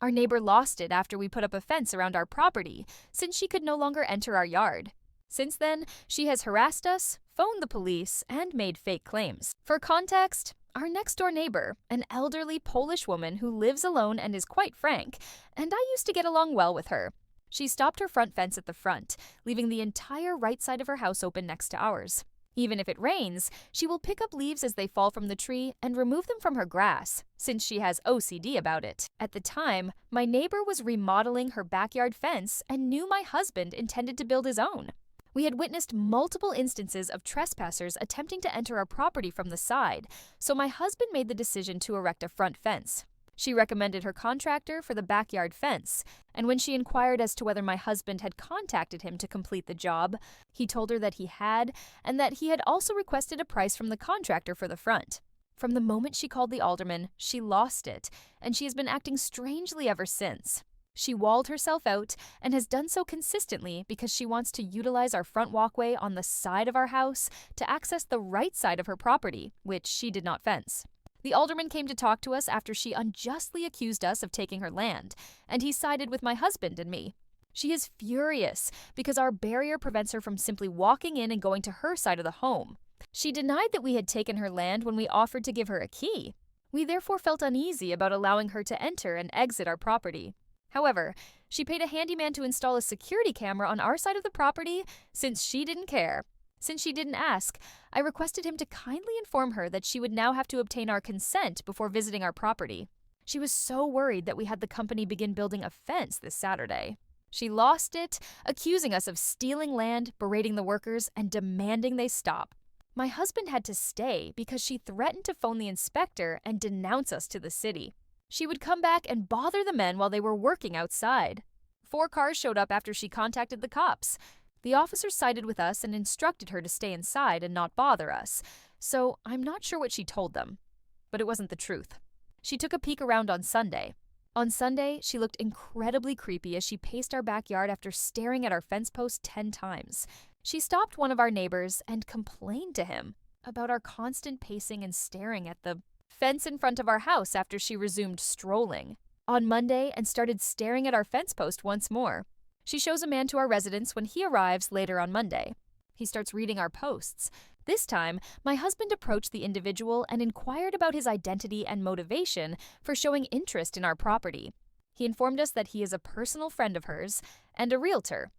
Our neighbor lost it after we put up a fence around our property, since she could no longer enter our yard. Since then, she has harassed us, phoned the police, and made fake claims. For context, our next-door neighbor, an elderly Polish woman who lives alone and is quite frank, and I used to get along well with her. She stopped her front fence at the front, leaving the entire right side of her house open next to ours. Even if it rains, she will pick up leaves as they fall from the tree and remove them from her grass, since she has OCD about it. At the time, my neighbor was remodeling her backyard fence and knew my husband intended to build his own. We had witnessed multiple instances of trespassers attempting to enter our property from the side, so my husband made the decision to erect a front fence. She recommended her contractor for the backyard fence, and when she inquired as to whether my husband had contacted him to complete the job, he told her that he had, and that he had also requested a price from the contractor for the front. From the moment she called the alderman, she lost it, and she has been acting strangely ever since. She walled herself out and has done so consistently because she wants to utilize our front walkway on the side of our house to access the right side of her property, which she did not fence. The alderman came to talk to us after she unjustly accused us of taking her land, and he sided with my husband and me. She is furious because our barrier prevents her from simply walking in and going to her side of the home. She denied that we had taken her land when we offered to give her a key. We therefore felt uneasy about allowing her to enter and exit our property. However, she paid a handyman to install a security camera on our side of the property since she didn't care. Since she didn't ask, I requested him to kindly inform her that she would now have to obtain our consent before visiting our property. She was so worried that we had the company begin building a fence this Saturday. She lost it, accusing us of stealing land, berating the workers, and demanding they stop. My husband had to stay because she threatened to phone the inspector and denounce us to the city. She would come back and bother the men while they were working outside. 4 cars showed up after she contacted the cops. The officers sided with us and instructed her to stay inside and not bother us, so I'm not sure what she told them. But it wasn't the truth. She took a peek around on Sunday. On Sunday, she looked incredibly creepy as she paced our backyard after staring at our fence post 10 times. She stopped one of our neighbors and complained to him about our constant pacing and staring at the fence in front of our house after she resumed strolling on Monday and started staring at our fence post once more. She shows a man to our residence when he arrives later on Monday. He starts reading our posts. This time, my husband approached the individual and inquired about his identity and motivation for showing interest in our property. He informed us that he is a personal friend of hers and a realtor.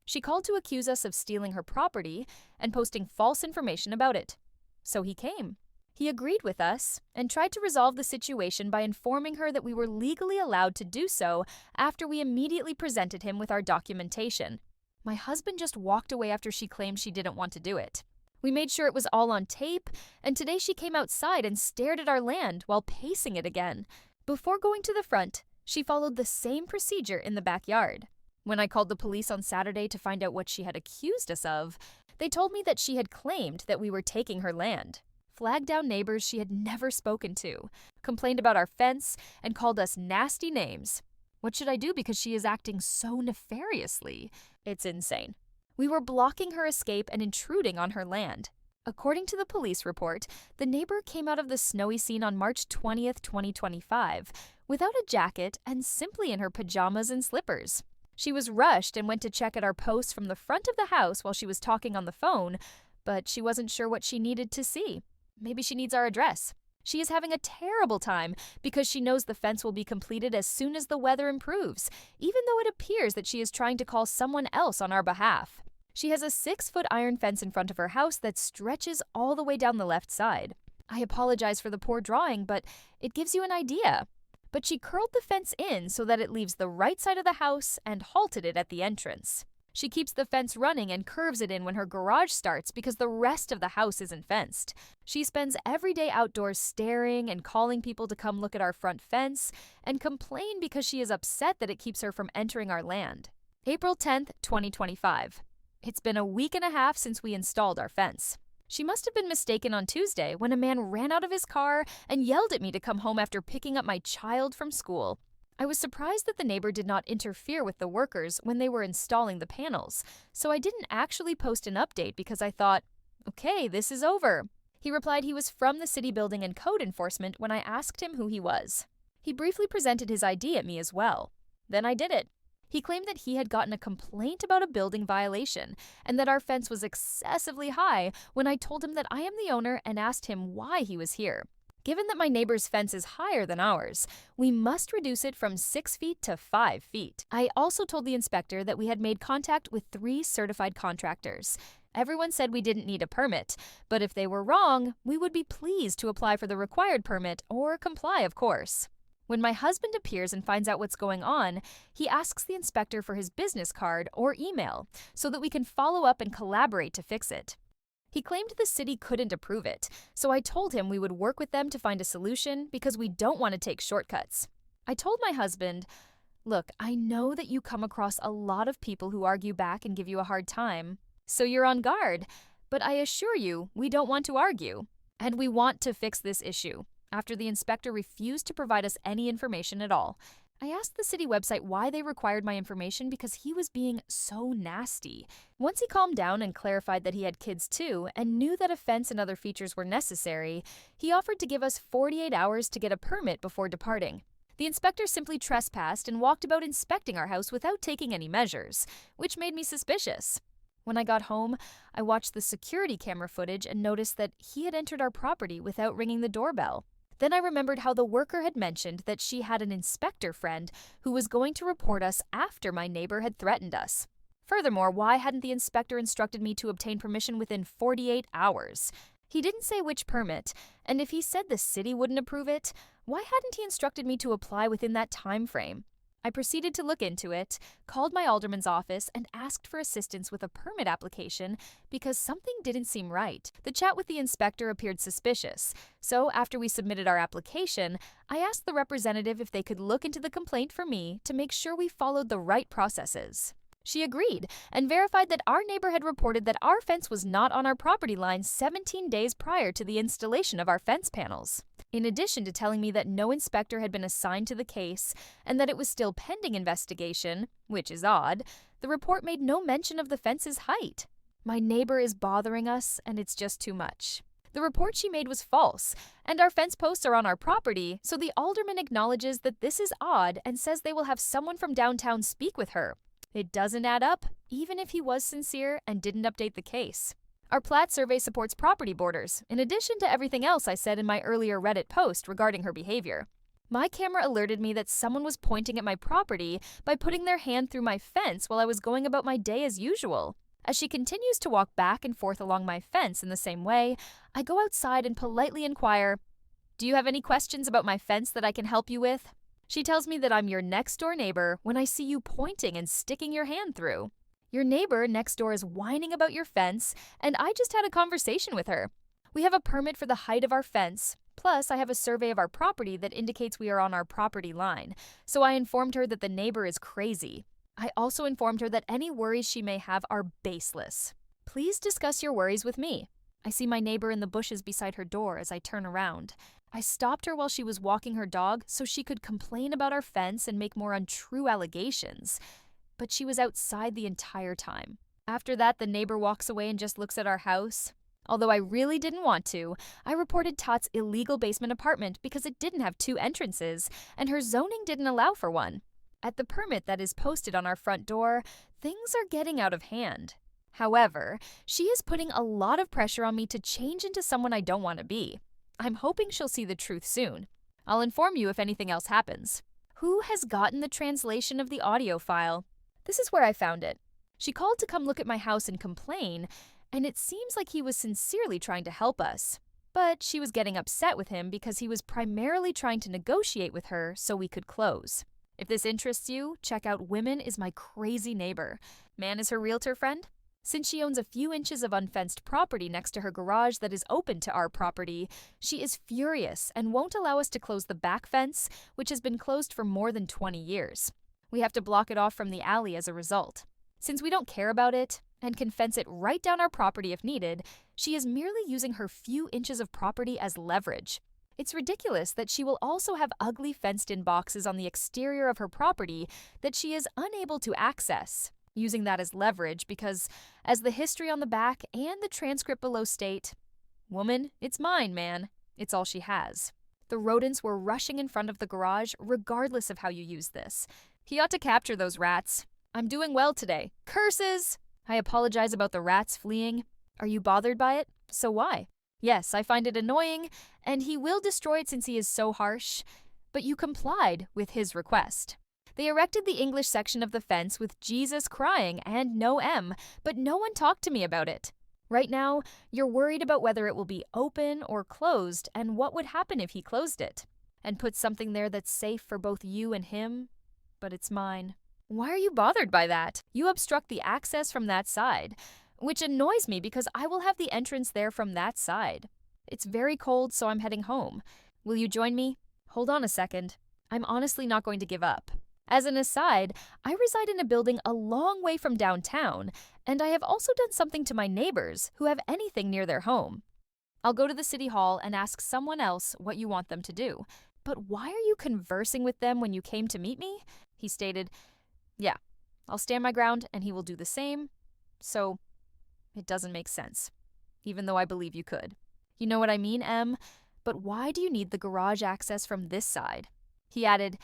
She called to accuse us of stealing her property and posting false information about it. So he came. He agreed with us and tried to resolve the situation by informing her that we were legally allowed to do so after we immediately presented him with our documentation. My husband just walked away after she claimed she didn't want to do it. We made sure it was all on tape, and today she came outside and stared at our land while pacing it again. Before going to the front, she followed the same procedure in the backyard. When I called the police on Saturday to find out what she had accused us of, they told me that she had claimed that we were taking her land. Flagged down neighbors she had never spoken to, complained about our fence, and called us nasty names. What should I do because she is acting so nefariously? It's insane. We were blocking her escape and intruding on her land. According to the police report, the neighbor came out of the snowy scene on March 20th, 2025, without a jacket and simply in her pajamas and slippers. She was rushed and went to check at our posts from the front of the house while she was talking on the phone, but she wasn't sure what she needed to see. Maybe she needs our address. She is having a terrible time because she knows the fence will be completed as soon as the weather improves, even though it appears that she is trying to call someone else on our behalf. She has a 6-foot iron fence in front of her house that stretches all the way down the left side. I apologize for the poor drawing, but it gives you an idea. But she curled the fence in so that it leaves the right side of the house and halted it at the entrance. She keeps the fence running and curves it in when her garage starts because the rest of the house isn't fenced. She spends every day outdoors staring and calling people to come look at our front fence and complain because she is upset that it keeps her from entering our land. April 10th, 2025. It's been a week and a half since we installed our fence. She must have been mistaken on Tuesday when a man ran out of his car and yelled at me to come home after picking up my child from school. I was surprised that the neighbor did not interfere with the workers when they were installing the panels, so I didn't actually post an update because I thought, okay, this is over. He replied he was from the city building and code enforcement when I asked him who he was. He briefly presented his ID at me as well. Then I did it. He claimed that he had gotten a complaint about a building violation and that our fence was excessively high when I told him that I am the owner and asked him why he was here. Given that my neighbor's fence is higher than ours, we must reduce it from 6 feet to 5 feet. I also told the inspector that we had made contact with 3 certified contractors. Everyone said we didn't need a permit, but if they were wrong, we would be pleased to apply for the required permit or comply, of course. When my husband appears and finds out what's going on, he asks the inspector for his business card or email so that we can follow up and collaborate to fix it. He claimed the city couldn't approve it, so I told him we would work with them to find a solution because we don't want to take shortcuts. I told my husband, "Look, I know that you come across a lot of people who argue back and give you a hard time, so you're on guard, but I assure you we don't want to argue, and we want to fix this issue." After the inspector refused to provide us any information at all, I asked the city website why they required my information because he was being so nasty. Once he calmed down and clarified that he had kids too and knew that a fence and other features were necessary, he offered to give us 48 hours to get a permit before departing. The inspector simply trespassed and walked about inspecting our house without taking any measures, which made me suspicious. When I got home, I watched the security camera footage and noticed that he had entered our property without ringing the doorbell. Then I remembered how the worker had mentioned that she had an inspector friend who was going to report us after my neighbor had threatened us. Furthermore, why hadn't the inspector instructed me to obtain permission within 48 hours? He didn't say which permit, and if he said the city wouldn't approve it, why hadn't he instructed me to apply within that time frame? I proceeded to look into it, called my alderman's office, and asked for assistance with a permit application because something didn't seem right. The chat with the inspector appeared suspicious, so after we submitted our application, I asked the representative if they could look into the complaint for me to make sure we followed the right processes. She agreed and verified that our neighbor had reported that our fence was not on our property line 17 days prior to the installation of our fence panels. In addition to telling me that no inspector had been assigned to the case and that it was still pending investigation, which is odd, the report made no mention of the fence's height. My neighbor is bothering us, and it's just too much. The report she made was false, and our fence posts are on our property, so the alderman acknowledges that this is odd and says they will have someone from downtown speak with her. It doesn't add up, even if he was sincere and didn't update the case. Our plat survey supports property borders, in addition to everything else I said in my earlier Reddit post regarding her behavior. My camera alerted me that someone was pointing at my property by putting their hand through my fence while I was going about my day as usual. As she continues to walk back and forth along my fence in the same way, I go outside and politely inquire, "Do you have any questions about my fence that I can help you with?" She tells me that I'm your next-door neighbor when I see you pointing and sticking your hand through. Your neighbor next door is whining about your fence, and I just had a conversation with her. We have a permit for the height of our fence, plus I have a survey of our property that indicates we are on our property line, so I informed her that the neighbor is crazy. I also informed her that any worries she may have are baseless. Please discuss your worries with me. I see my neighbor in the bushes beside her door as I turn around. I stopped her while she was walking her dog so she could complain about our fence and make more untrue allegations, but she was outside the entire time. After that, the neighbor walks away and just looks at our house. Although I really didn't want to, I reported Tot's illegal basement apartment because it didn't have 2 entrances, and her zoning didn't allow for one. At the permit that is posted on our front door, things are getting out of hand. However, she is putting a lot of pressure on me to change into someone I don't want to be. I'm hoping she'll see the truth soon. I'll inform you if anything else happens. Who has gotten the translation of the audio file? This is where I found it. She called to come look at my house and complain, and it seems like he was sincerely trying to help us. But she was getting upset with him because he was primarily trying to negotiate with her so we could close. If this interests you, check out Women is My Crazy Neighbor. Man is her realtor friend. Since she owns a few inches of unfenced property next to her garage that is open to our property, she is furious and won't allow us to close the back fence, which has been closed for more than 20 years. We have to block it off from the alley as a result. Since we don't care about it and can fence it right down our property if needed, she is merely using her few inches of property as leverage. It's ridiculous that she will also have ugly fenced-in boxes on the exterior of her property that she is unable to access, using that as leverage because, as the history on the back and the transcript below state, "Woman, it's mine, man. It's all she has." The rodents were rushing in front of the garage regardless of how you use this. He ought to capture those rats. I'm doing well today. Curses! I apologize about the rats fleeing. Are you bothered by it? So why? Yes, I find it annoying, and he will destroy it since he is so harsh. But you complied with his request. They erected the English section of the fence with Jesus crying and no M, but no one talked to me about it. Right now, you're worried about whether it will be open or closed and what would happen if he closed it, and put something there that's safe for both you and him, but it's mine. Why are you bothered by that? You obstruct the access from that side, which annoys me because I will have the entrance there from that side. It's very cold, so I'm heading home. Will you join me? Hold on a second. I'm honestly not going to give up. As an aside, I reside in a building a long way from downtown, and I have also done something to my neighbors who have anything near their home. I'll go to the city hall and ask someone else what you want them to do. But why are you conversing with them when you came to meet me? He stated, yeah, I'll stand my ground and he will do the same. So, it doesn't make sense, even though I believe you could. You know what I mean, Em? But why do you need the garage access from this side? He added,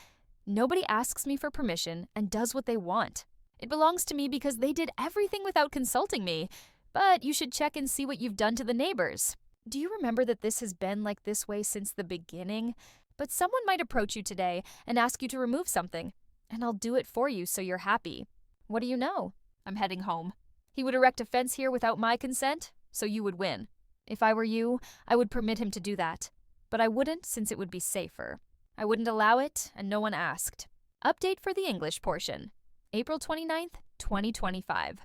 nobody asks me for permission and does what they want. It belongs to me because they did everything without consulting me. But you should check and see what you've done to the neighbors. Do you remember that this has been like this way since the beginning? But someone might approach you today and ask you to remove something, and I'll do it for you so you're happy. What do you know? I'm heading home. He would erect a fence here without my consent, so you would win. If I were you, I would permit him to do that. But I wouldn't since it would be safer. I wouldn't allow it, and no one asked. Update for the English portion. April 29th, 2025.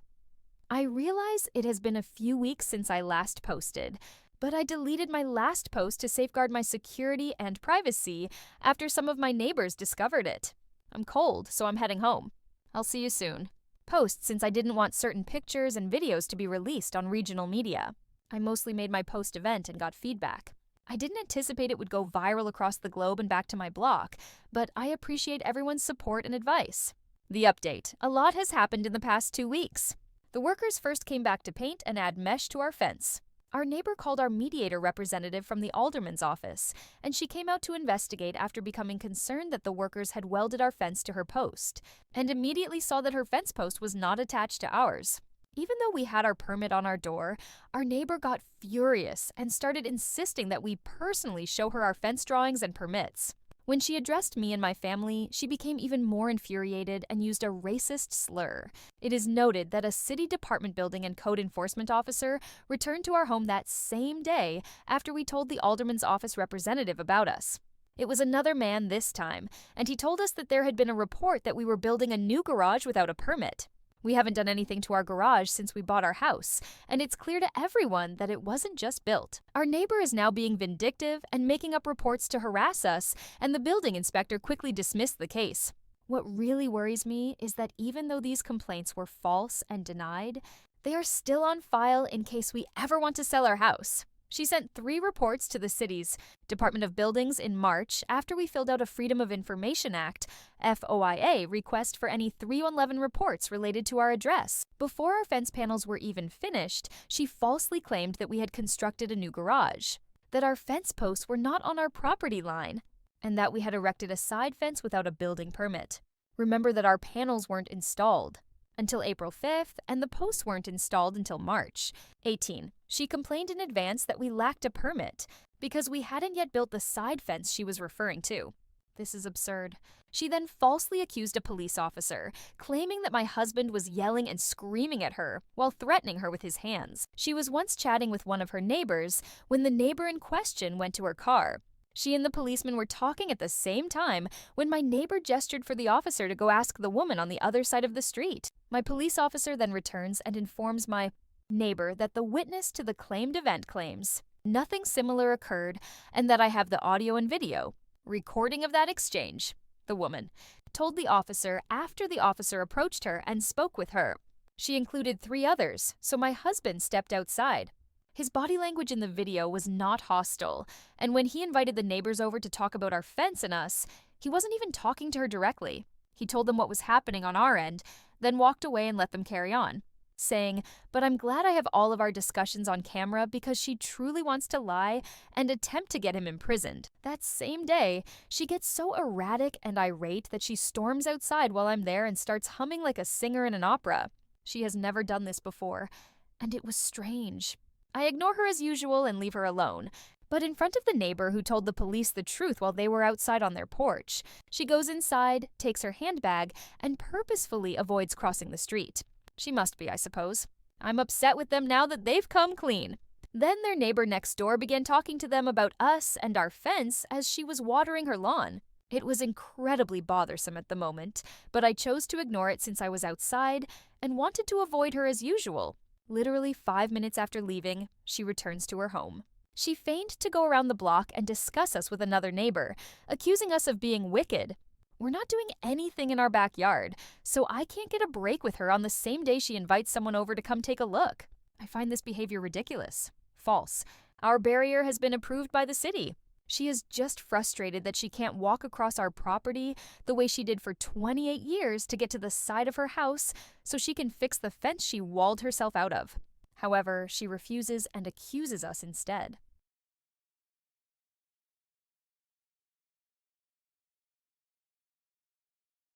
I realize it has been a few weeks since I last posted, but I deleted my last post to safeguard my security and privacy after some of my neighbors discovered it. I'm cold, so I'm heading home. I'll see you soon. Post since I didn't want certain pictures and videos to be released on regional media. I mostly made my post event and got feedback. I didn't anticipate it would go viral across the globe and back to my block, but I appreciate everyone's support and advice. The update. A lot has happened in the past 2 weeks. The workers first came back to paint and add mesh to our fence. Our neighbor called our mediator representative from the alderman's office, and she came out to investigate after becoming concerned that the workers had welded our fence to her post, and immediately saw that her fence post was not attached to ours. Even though we had our permit on our door, our neighbor got furious and started insisting that we personally show her our fence drawings and permits. When she addressed me and my family, she became even more infuriated and used a racist slur. It is noted that a city department building and code enforcement officer returned to our home that same day after we told the alderman's office representative about us. It was another man this time, and he told us that there had been a report that we were building a new garage without a permit. We haven't done anything to our garage since we bought our house, and it's clear to everyone that it wasn't just built. Our neighbor is now being vindictive and making up reports to harass us, and the building inspector quickly dismissed the case. What really worries me is that even though these complaints were false and denied, they are still on file in case we ever want to sell our house. She sent 3 reports to the city's Department of Buildings in March after we filled out a Freedom of Information Act, FOIA, request for any 311 reports related to our address. Before our fence panels were even finished, she falsely claimed that we had constructed a new garage, that our fence posts were not on our property line, and that we had erected a side fence without a building permit. Remember that our panels weren't installed until April 5th, and the posts weren't installed until March 18. She complained in advance that we lacked a permit because we hadn't yet built the side fence she was referring to. This is absurd. She then falsely accused a police officer, claiming that my husband was yelling and screaming at her while threatening her with his hands. She was once chatting with one of her neighbors when the neighbor in question went to her car. She and the policeman were talking at the same time when my neighbor gestured for the officer to go ask the woman on the other side of the street. My police officer then returns and informs my neighbor that the witness to the claimed event claims nothing similar occurred and that I have the audio and video recording of that exchange. The woman told the officer after the officer approached her and spoke with her. She included 3 others, so my husband stepped outside. His body language in the video was not hostile, and when he invited the neighbors over to talk about our fence and us, he wasn't even talking to her directly. He told them what was happening on our end, then walked away and let them carry on. saying, "But I'm glad I have all of our discussions on camera because she truly wants to lie and attempt to get him imprisoned." That same day, she gets so erratic and irate that she storms outside while I'm there and starts humming like a singer in an opera. She has never done this before, and it was strange. I ignore her as usual and leave her alone. But in front of the neighbor who told the police the truth while they were outside on their porch, she goes inside, takes her handbag, and purposefully avoids crossing the street. She must be, I suppose. I'm upset with them now that they've come clean. Then their neighbor next door began talking to them about us and our fence as she was watering her lawn. It was incredibly bothersome at the moment, but I chose to ignore it since I was outside and wanted to avoid her as usual. Literally 5 minutes after leaving, she returns to her home. She feigned to go around the block and discuss us with another neighbor, accusing us of being wicked. We're not doing anything in our backyard, so I can't get a break with her on the same day she invites someone over to come take a look. I find this behavior ridiculous. False. Our barrier has been approved by the city. She is just frustrated that she can't walk across our property the way she did for 28 years to get to the side of her house so she can fix the fence she walled herself out of. However, she refuses and accuses us instead.